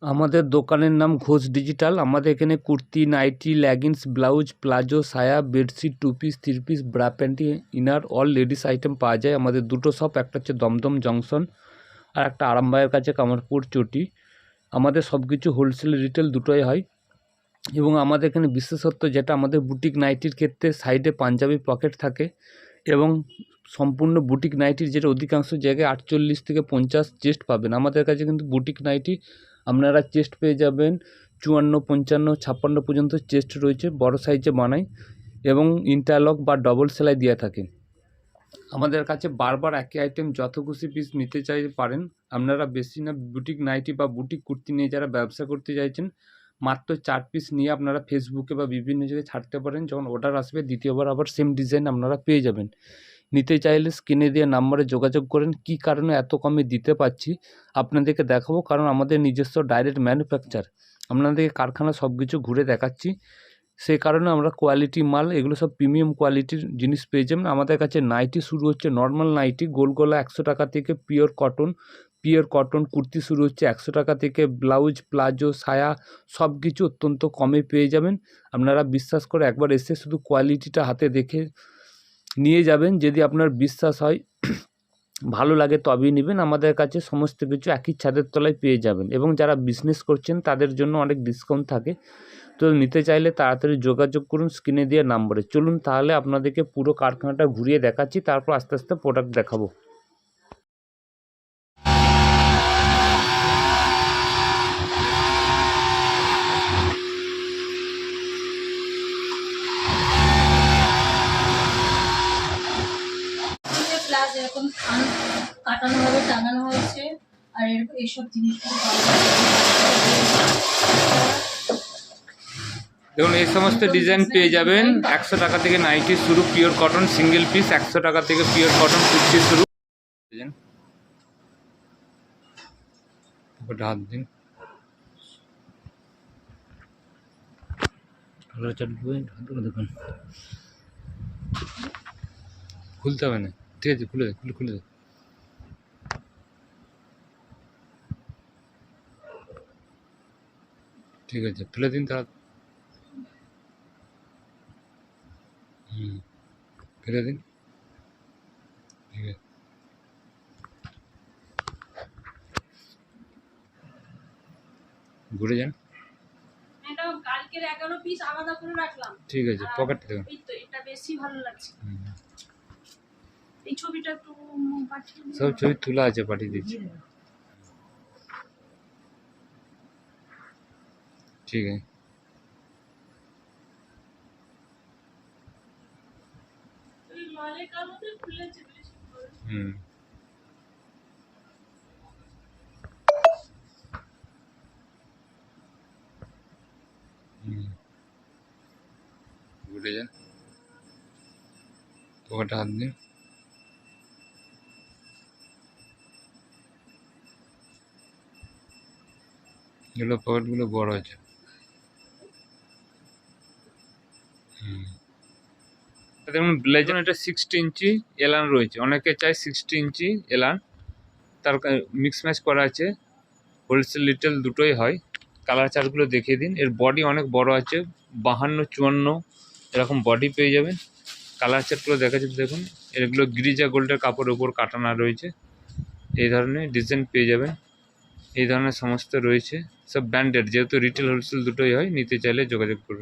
আমাদের দোকানের নাম ঘোষ ডিজিটাল। আমাদের এখানে kurti, nighty, leggings, blouse, palazzo, সায়া, bedsheet, two piece, three piece, bra panty, inner, all ladies item পাওয়া যায়। আমাদের দুটো শপ, একটা হচ্ছে দমদম জংশন আর একটা আরামবাগের কাছে কামারপুর চটি। আমাদের সব কিছু হোলসেল রিটেল দুটোই হয়। এবং আমাদের এখানে বিশেষত্ব যেটা, আমাদের বুটিক নাইটির ক্ষেত্রে সাইডে পাঞ্জাবি পকেট থাকে এবং সম্পূর্ণ বুটিক নাইটির যেটা অধিকাংশ জায়গায় 48 থেকে 50 চেস্ট পাবেন। আমাদের কাছে কিন্তু বুটিক নাইটি আপনারা চেস্ট পেয়ে যাবেন 54, 55, 56 পর্যন্ত চেস্ট রয়েছে, বড় সাইজে বানাই এবং ইন্টারলক বা ডবল সেলাই দেওয়া থাকে। আমাদের কাছে বারবার একই আইটেম যত খুশি পিস নিতে চাই পারেন। আপনারা বেশি না বুটিক নাইটি বা বুটিক কুর্তি নিয়ে যারা ব্যবসা করতে চাইছেন, মাত্র 4 পিস নিয়ে আপনারা ফেসবুকে বা বিভিন্ন জায়গায় ছাড়তে পারেন। যখন অর্ডার আসবে দ্বিতীয়বার আবার সেম ডিজাইন আপনারা পেয়ে যাবেন। নিতে চাইলে স্ক্রিনে দেওয়া নাম্বারে যোগাযোগ করেন। কী কারণে এত কমে দিতে পারছি আপনাদেরকে দেখাবো, কারণ আমাদের নিজস্ব ডাইরেক্ট ম্যানুফ্যাকচার। আপনাদেরকে কারখানা সব কিছু ঘুরে দেখাচ্ছি, সেই কারণে আমরা কোয়ালিটি মাল, এগুলো সব প্রিমিয়াম কোয়ালিটির জিনিস পেয়ে যাবেন। আমাদের কাছে নাইটি শুরু হচ্ছে, নর্মাল নাইটি গোল গলা 100 টাকা থেকে, পিওর কটন কুর্তি শুরু হচ্ছে 100 টাকা থেকে, ব্লাউজ, প্লাজো, সায়া সব কিছু অত্যন্ত কমে পেয়ে যাবেন। আপনারা বিশ্বাস করে একবার এসে শুধু কোয়ালিটিটা হাতে দেখে নিয়ে যাবেন। যদি আপনার বিশ্বাস হয়, ভালো লাগে তবেই নেবেন। আমাদের কাছে সমস্ত কিছু একই ছাদের তলায় পেয়ে যাবেন এবং যারা বিজনেস করছেন তাদের জন্য অনেক ডিসকাউন্ট থাকে। তো নিতে চাইলে তাড়াতাড়ি যোগাযোগ করুন স্ক্রিনে দেওয়া নাম্বারে। চলুন তাহলে আপনাদেরকে পুরো কারখানাটা ঘুরিয়ে দেখাচ্ছি, তারপর আস্তে আস্তে প্রোডাক্ট দেখাবো। প্লাস এরকম থান কাটানো হবে, টাঙানো হয়েছে, আর এইসব জিনিসগুলো দেখুন এই সমস্ত ডিজাইন পেয়ে যাবেন 100 টাকা থেকে নাইটি শুরু, পিওর কটন সিঙ্গেল পিস 100 টাকা থেকে পিওর কটন কুর্তি শুরু। হাত দিন, দেখুন খুলতে হবে না, ঠিক আছে, খুলে দে, খুলে দে। ঠিক আছে, খুলে দিন তাহলে। খুলে দিন, ঠিক আছে। ঘুরে যান, কালকের 11 পিস আলাদা করে রাখলাম। ঠিক আছে, পকেট থেকে এটা বেশি ভালো লাগছে। এই ছবিটা একটু পাঠিয়ে দিন। সব ছবি তোলা আছে, পাঠিয়ে দিচ্ছি। ঠিক আছে, ঘুরে যান, পকেটে হাত দিন। এগুলো পকেটগুলো বড় আছে। দেখুন ব্লেজার, এটা 60 ইঞ্চি এলান রয়েছে, অনেকে চাই 60 ইঞ্চি এলান, তার মিক্স ম্যাচ করা আছে। হোলসেল রিটেল দুটোই হয়। কালার চার্টগুলো দেখিয়ে দিন। এর বডি অনেক বড় আছে, 52, 54 এরকম বডি পেয়ে যাবেন। কালার চার্টগুলো দেখা যাচ্ছে, দেখুন এগুলো গ্রিজা গোল্ডের কাপড়ের উপর কাটানো রয়েছে। এই ধরনের ডিজাইন পেয়ে যাবেন, এই ধরনের সমস্ত রয়েছে, সব ব্র্যান্ডেড। যেহেতু রিটেল হোলসেল দুটোই হয়, নিতে চাইলে যোগাযোগ করুন।